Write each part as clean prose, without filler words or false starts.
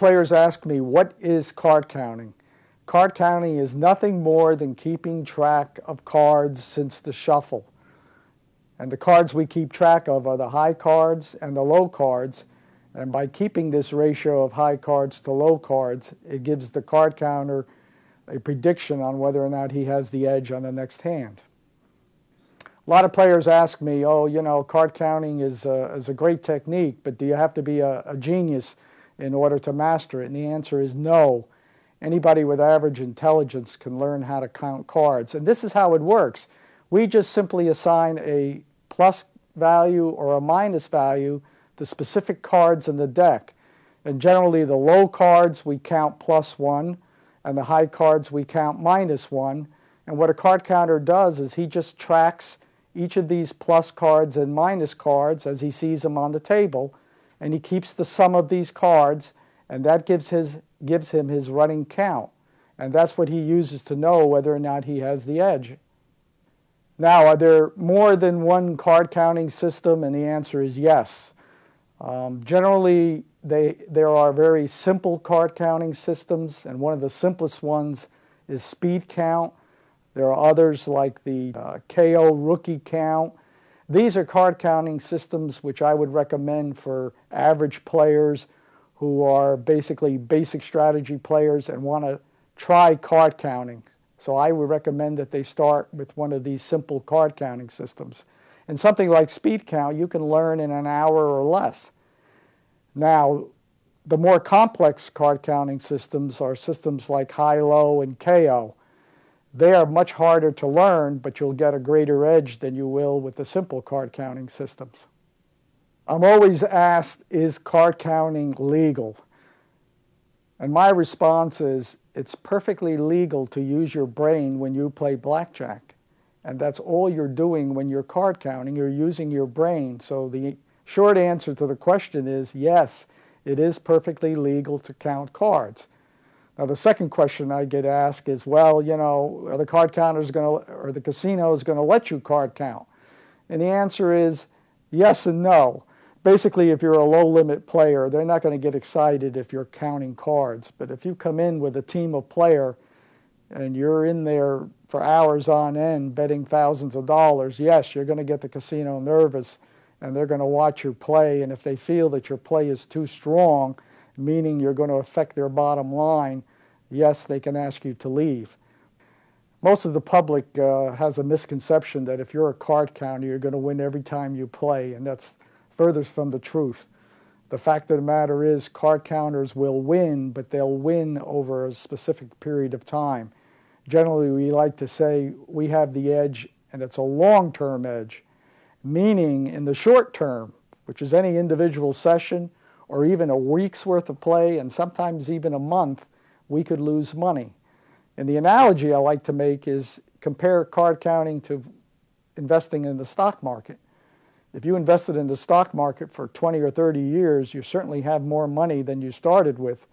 players ask me, what is card counting? Card counting is nothing more than keeping track of cards since the shuffle. And the cards we keep track of are the high cards and the low cards. And by keeping this ratio of high cards to low cards, it gives the card counter a prediction on whether or not he has the edge on the next hand. A lot of players ask me, oh, you know, card counting is a great technique, but do you have to be a genius in order to master it? And the answer is no. Anybody with average intelligence can learn how to count cards. And this is how it works. We just simply assign a plus value or a minus value to specific cards in the deck. And generally the low cards we count +1 and the high cards we count -1. And what a card counter does is he just tracks each of these plus cards and minus cards as he sees them on the table, and he keeps the sum of these cards, and that gives him his running count. And that's what he uses to know whether or not he has the edge. Now, are there more than one card counting system? And the answer is yes. Generally, there are very simple card counting systems, and one of the simplest ones is speed count. There are others like the KO rookie count. These are card counting systems which I would recommend for average players who are basically basic strategy players and want to try card counting. So I would recommend that they start with one of these simple card counting systems. And something like speed count you can learn in an hour or less. Now, the more complex card counting systems are systems like high-low and KO. They are much harder to learn, but you'll get a greater edge than you will with the simple card counting systems. I'm always asked, is card counting legal? And my response is, it's perfectly legal to use your brain when you play blackjack. And that's all you're doing when you're card counting. You're using your brain. So the short answer to the question is, yes, it is perfectly legal to count cards. Now, the second question I get asked is, well, you know, are the card counters going to, or the casino is going to let you card count? And the answer is yes and no. Basically, if you're a low-limit player, they're not going to get excited if you're counting cards. But if you come in with a team of players and you're in there for hours on end betting thousands of dollars, yes, you're going to get the casino nervous, and they're going to watch you play. And if they feel that your play is too strong, meaning you're going to affect their bottom line, yes, they can ask you to leave. Most of the public has a misconception that if you're a card counter, you're going to win every time you play, and that's furthest from the truth. The fact of the matter is card counters will win, but they'll win over a specific period of time. Generally, we like to say we have the edge, and it's a long-term edge, meaning in the short term, which is any individual session, or even a week's worth of play, and sometimes even a month, we could lose money. And the analogy I like to make is compare card counting to investing in the stock market. If you invested in the stock market for 20 or 30 years, you certainly have more money than you started with.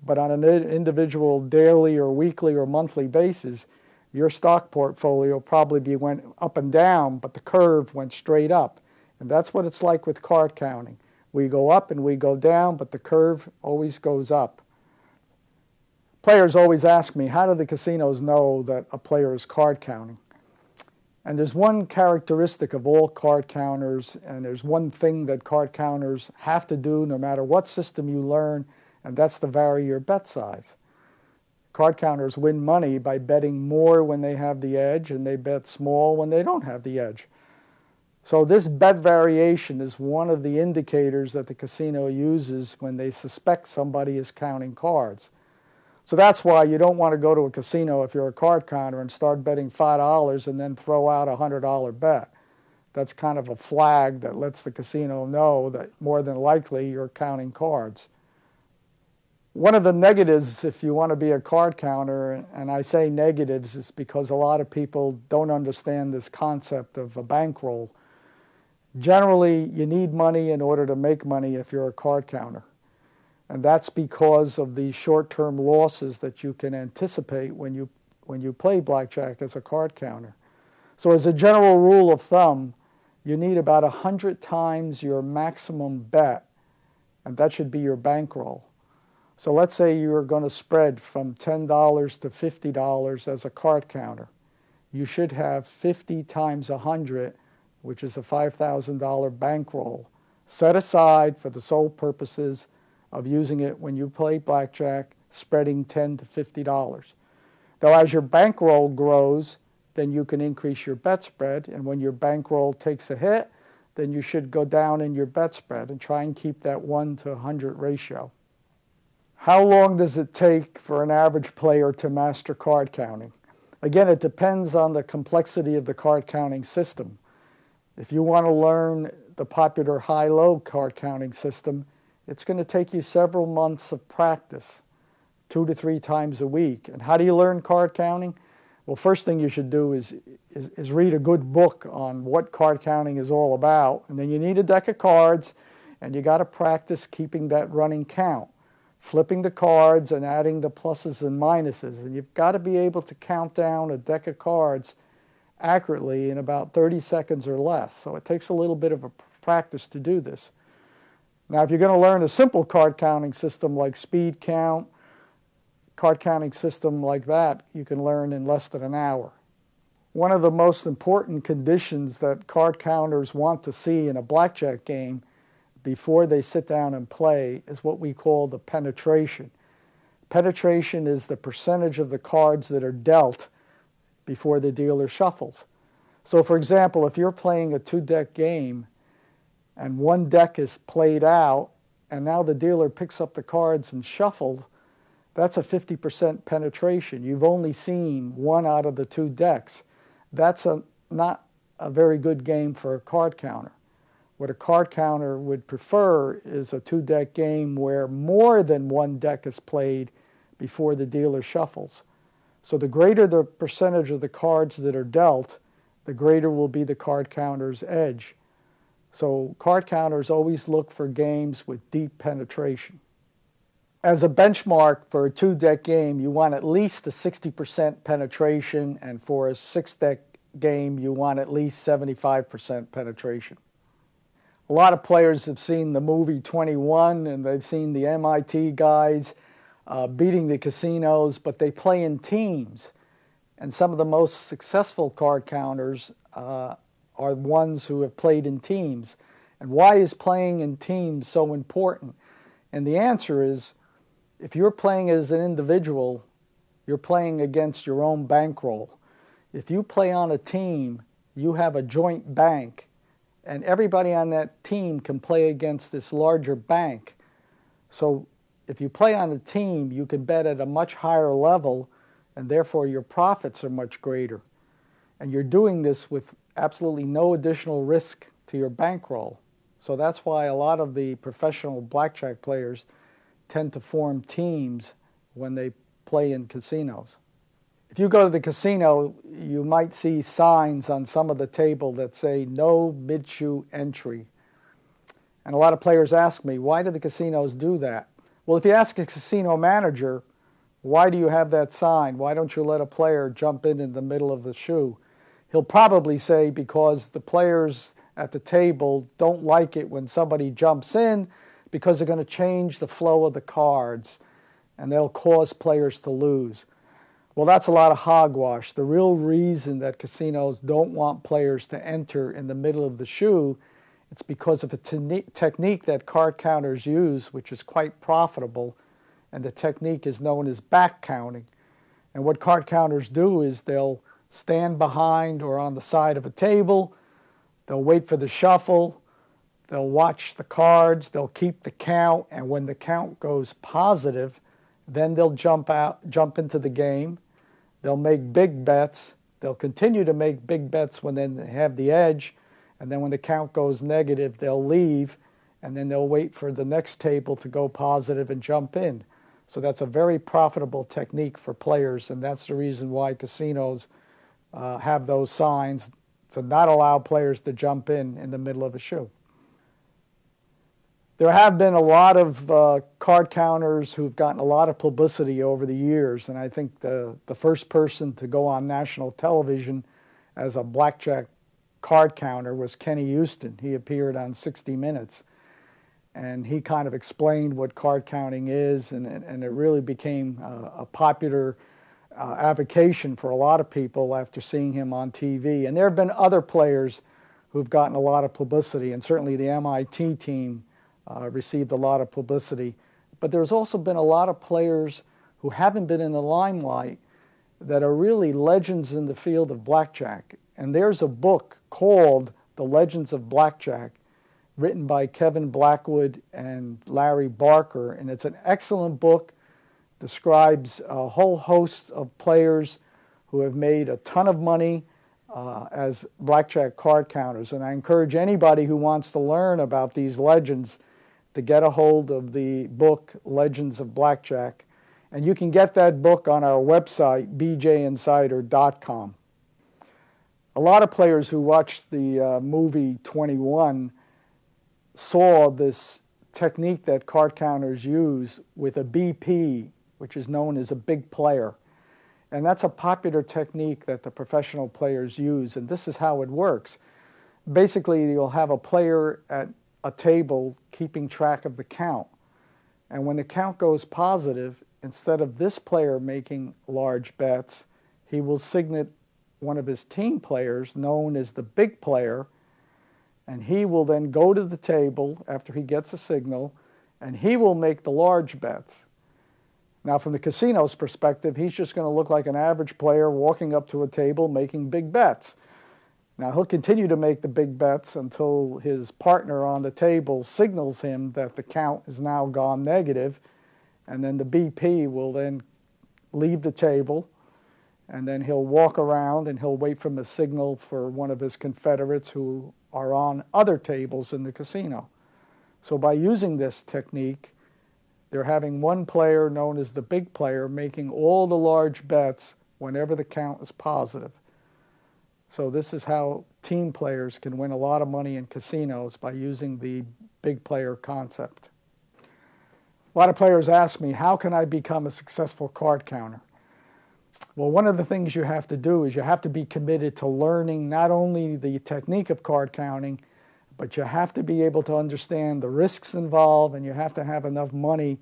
But on an individual daily or weekly or monthly basis, your stock portfolio probably went up and down, but the curve went straight up. And that's what it's like with card counting. We go up and we go down, but the curve always goes up. Players always ask me, how do the casinos know that a player is card counting? And there's one characteristic of all card counters, and there's one thing that card counters have to do no matter what system you learn, and that's to vary your bet size. Card counters win money by betting more when they have the edge, and they bet small when they don't have the edge. So this bet variation is one of the indicators that the casino uses when they suspect somebody is counting cards. So that's why you don't want to go to a casino if you're a card counter and start betting $5 and then throw out a $100 bet. That's kind of a flag that lets the casino know that more than likely you're counting cards. One of the negatives, if you want to be a card counter, and I say negatives, is because a lot of people don't understand this concept of a bankroll. Generally, you need money in order to make money if you're a card counter. And that's because of the short-term losses that you can anticipate when you play blackjack as a card counter. So as a general rule of thumb, you need about 100 times your maximum bet, and that should be your bankroll. So let's say you're going to spread from $10 to $50 as a card counter. You should have 50 times 100, which is a $5,000 bankroll, set aside for the sole purposes of using it when you play blackjack, spreading $10 to $50. Now, as your bankroll grows, then you can increase your bet spread, and when your bankroll takes a hit, then you should go down in your bet spread and try and keep that 1 to 100 ratio. How long does it take for an average player to master card counting? Again, it depends on the complexity of the card counting system. If you want to learn the popular high-low card counting system, it's going to take you several months of practice, 2 to 3 times a week. And how do you learn card counting? Well, first thing you should do is read a good book on what card counting is all about. And then you need a deck of cards, and you got to practice keeping that running count, flipping the cards and adding the pluses and minuses. And you've got to be able to count down a deck of cards accurately in about 30 seconds or less. So it takes a little bit of a practice to do this. Now, if you're going to learn a simple card counting system like speed count, card counting system like that, you can learn in less than an hour. One of the most important conditions that card counters want to see in a blackjack game before they sit down and play is what we call the penetration. Penetration is the percentage of the cards that are dealt before the dealer shuffles. So for example, if you're playing a 2-deck game and one deck is played out and now the dealer picks up the cards and shuffles, that's a 50% penetration. You've only seen 1 out of the 2 decks. That's not a very good game for a card counter. What a card counter would prefer is a 2-deck game where more than 1 deck is played before the dealer shuffles. So the greater the percentage of the cards that are dealt, the greater will be the card counter's edge. So card counters always look for games with deep penetration. As a benchmark for a 2-deck game, you want at least a 60% penetration, and for a 6-deck game, you want at least 75% penetration. A lot of players have seen the movie 21, and they've seen the MIT guys beating the casinos, but they play in teams. And some of the most successful card counters are ones who have played in teams. And why is playing in teams so important? And the answer is, if you're playing as an individual, you're playing against your own bankroll. If you play on a team, you have a joint bank, and everybody on that team can play against this larger bank. So if you play on a team, you can bet at a much higher level, and therefore your profits are much greater. And you're doing this with absolutely no additional risk to your bankroll. So that's why a lot of the professional blackjack players tend to form teams when they play in casinos. If you go to the casino, you might see signs on some of the table that say no mid-shoe entry. And a lot of players ask me, why do the casinos do that? Well, if you ask a casino manager, why do you have that sign? Why don't you let a player jump in the middle of the shoe? He'll probably say because the players at the table don't like it when somebody jumps in, because they're going to change the flow of the cards and they'll cause players to lose. Well, that's a lot of hogwash. The real reason that casinos don't want players to enter in the middle of the shoe, it's because of a technique that card counters use, which is quite profitable, and the technique is known as back counting. And what card counters do is they'll stand behind or on the side of a table, they'll wait for the shuffle, they'll watch the cards, they'll keep the count, and when the count goes positive, then they'll jump into the game. They'll make big bets. They'll continue to make big bets when they have the edge, and then when the count goes negative, they'll leave, and then they'll wait for the next table to go positive and jump in. So that's a very profitable technique for players, and that's the reason why casinos have those signs to not allow players to jump in the middle of a shoe. There have been a lot of card counters who've gotten a lot of publicity over the years, and I think the first person to go on national television as a blackjack card counter was Kenny Houston. He appeared on 60 Minutes. and he kind of explained what card counting is, and it really became a popular avocation for a lot of people after seeing him on TV. And there have been other players who've gotten a lot of publicity, and certainly the MIT team received a lot of publicity. But there's also been a lot of players who haven't been in the limelight that are really legends in the field of blackjack. And there's a book called The Legends of Blackjack, written by Kevin Blackwood and Larry Barker, and it's an excellent book. Describes a whole host of players who have made a ton of money as blackjack card counters. And I encourage anybody who wants to learn about these legends to get a hold of the book Legends of Blackjack. And you can get that book on our website, bjinsider.com. A lot of players who watched the movie 21 saw this technique that card counters use with a BP, which is known as a big player. And that's a popular technique that the professional players use, and this is how it works. Basically, you'll have a player at a table keeping track of the count. And when the count goes positive, instead of this player making large bets, he will signal one of his team players, known as the big player, and he will then go to the table after he gets a signal, and he will make the large bets. Now, from the casino's perspective, he's just going to look like an average player walking up to a table making big bets. Now, he'll continue to make the big bets until his partner on the table signals him that the count is now gone negative, and then the BP will then leave the table, and then he'll walk around and he'll wait for a signal for one of his confederates who are on other tables in the casino. So by using this technique, they're having one player known as the big player making all the large bets whenever the count is positive. So this is how team players can win a lot of money in casinos, by using the big player concept. A lot of players ask me, how can I become a successful card counter? Well, one of the things you have to do is you have to be committed to learning not only the technique of card counting, but you have to be able to understand the risks involved, and you have to have enough money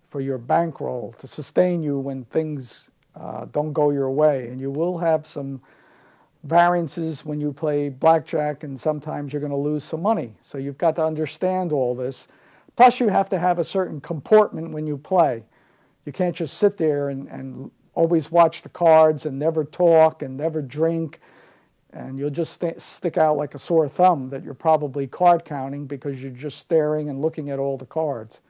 for your bankroll to sustain you when things don't go your way. And you will have some variances when you play blackjack, and sometimes you're going to lose some money. So you've got to understand all this. Plus, you have to have a certain comportment when you play. You can't just sit there and always watch the cards and never talk and never drink, and you'll just stick out like a sore thumb that you're probably card counting because you're just staring and looking at all the cards.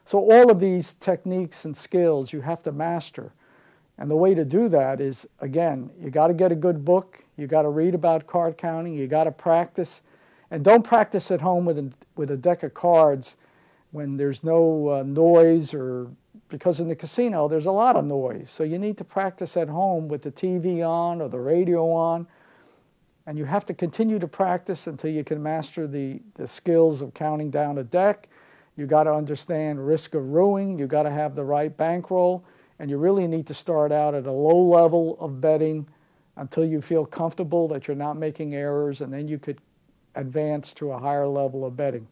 So all of these techniques and skills you have to master. And the way to do that is, again, you got to get a good book, you got to read about card counting, you got to practice. And don't practice at home with a deck of cards when there's no noise, or because in the casino there's a lot of noise. So you need to practice at home with the TV on or the radio on. And you have to continue to practice until you can master the skills of counting down a deck. You got to understand risk of ruining. You got to have the right bankroll. And you really need to start out at a low level of betting until you feel comfortable that you're not making errors, and then you could advance to a higher level of betting.